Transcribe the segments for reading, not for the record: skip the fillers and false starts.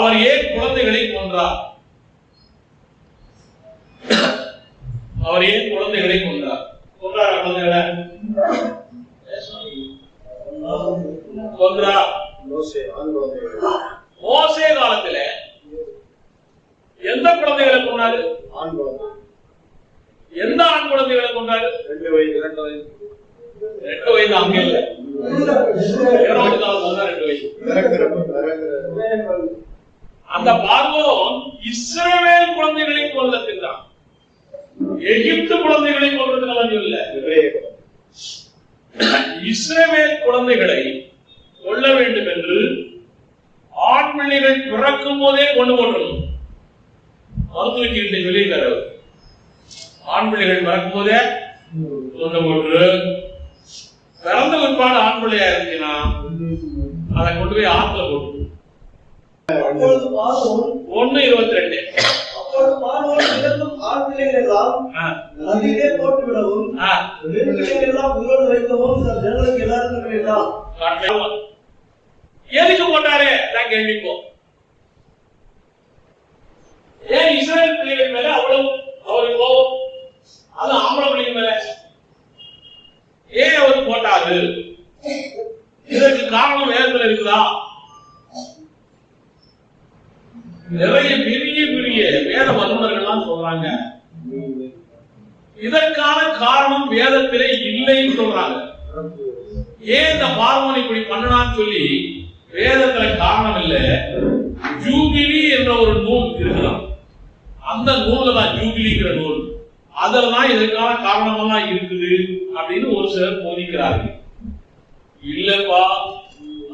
அவர் ஏன் குழந்தைகளை கொன்றார்? அவர் ஏன் குழந்தைகளை கொன்றார்? கொன்றாரா குழந்தைகளை? கொன்றார். மோசே காலத்துல எந்த குழந்தைகளை கொண்டாரு? ஆண் குழந்தை. எந்த ஆண் குழந்தைகளை கொண்டாரு? 2 வயது 2 வயது 2 வயது அங்க இல்ல, 2 வயது. அந்த பார்வோன் இஸ்ரவேல் குழந்தைகளை கொல்லுகிறான். எகிப்து குழந்தைகளை கொல்றதுக்கு இல்ல, இஸ்ரவேல் குழந்தைகளை கொல்ல வேண்டும் என்று ஆண் பிள்ளைகள் பிறக்கும் போதே கொண்டு போடணும். மருத்துவ வெளியிட்டார். ஆண் பிள்ளைகள் பிறக்கும் போதே கொண்டு போட்டு பிறந்த பிற்பாடு ஆண் பிள்ளையா இருந்துச்சுன்னா அதை கொண்டு போய் ஆத்துல போட்டு 1:22 ஆண் பிள்ளைகள் எல்லாம் நதியிலே போட்டு விடவும் பெண் பிள்ளைகள் எல்லாம் உயிரோடு வைக்கவும் ஜனங்களுக்கு எல்லாருக்கும் வேண்டாம். எதுக்கு போட்டாரு? நான் கேள்விப்போம். ஏன் இஸ்ரவேல் பிள்ளைகள் மேல அவ்வளவு அவருக்கு கோபம்? அது ஆம்பளை பிள்ளைங்க மேல ஏன் அவர் போட்டாரு? இதற்கு காரணம் வேதத்துல இருக்குதா? நிறைய பெரிய பெரிய வேத வல்லுநர்கள் சொல்றாங்க இதற்கான காரணம் வேதத்திலே இல்லைன்னு சொல்றாங்க. ஏன் இந்த பார்வோன் இப்படி பண்ணனான்னு சொல்லி வேதத்துல காரணம் இல்ல. ஜூபிலி என்ற ஒரு நூல் இருக்கலாம், அந்த நூல்ல தான் ஜூபிலிங்கிற நூல், அதெல்லாம் இதற்கான காரணமெல்லாம் இருக்குது அப்படின்னு ஒரு சிலர் போதிக்கிறார்கள். இல்லப்பா,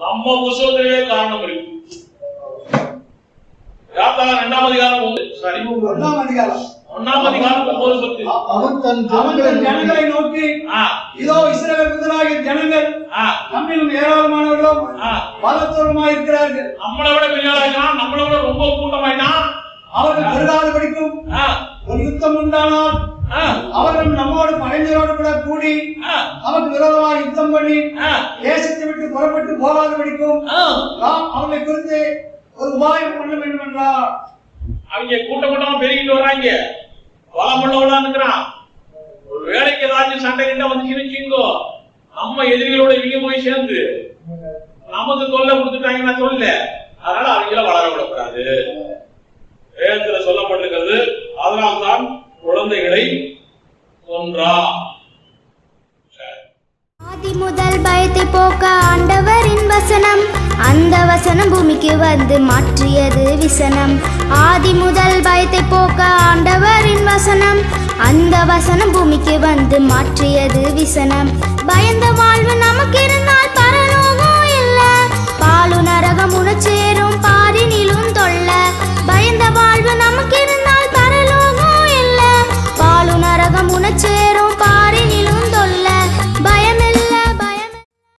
நம்ம புத்தகத்திலே காரணம் இருக்கு. யாத்ராகமம் 2ஆம் அதிகாரம் 9:10. அவன் தன் ஜனங்களை நோக்கி, இதோ இஸ்ரவேல் புத்திரராகிய ஜனங்கள் நம்மிலும் ஏராளமானவர்களும் பலத்தோருமாய் இருக்கிறார்கள். நம்மளை விட பெரியாராயிட்டான், நம்மளை விட ரொம்ப கூட்டமாயிட்டான். அவர்கள் பெருகாது படிக்கும் ஒரு யுத்தம் உண்டானால் அவர்கள் நம்மோடு படைஞரோடு கூட கூடி நமக்கு விரோதமாக யுத்தம் பண்ணி தேசத்தை விட்டு புறப்பட்டு போகாது படிக்கும் நாம் அவர்களை குறித்து ஒரு உபாயம் பண்ண வேண்டும் என்றார். அவங்க கூட்டமா பெருகிட்டு வராங்க, பலமுள்ளவளா இருக்கிறான். ஒரு வேலைக்கு ஏதாச்சும் சண்டை கிட்ட வந்துச்சுன்னு நம்ம எதிரிகளோட இவங்க போய் சேர்ந்து நமக்கு தொல்லை கொடுத்துட்டாங்கன்னா சொல்ல, அதனால அவங்கள வளர விடக்கூடாது. வேதத்துல சொல்லப்பட்டிருக்கிறது. அதனால்தான் குழந்தைகளை கொன்றா. ஆதி முதல் பயத்தை போக்க ஆண்டவரின் வசனம், அந்த வசனம் பூமிக்கு வந்து மாற்றியது விசனம். ஆதி முதல் பயத்தை போக்க ஆண்டவரின் வசனம், அந்த வசனம் பூமிக்கு வந்து மாற்றியது விசனம். பயந்த வாழ்வு நமக்கு இருந்தால் பரலோகம் இல்ல, பாலு நரகம் உணச்சேரும் பாரினிலும்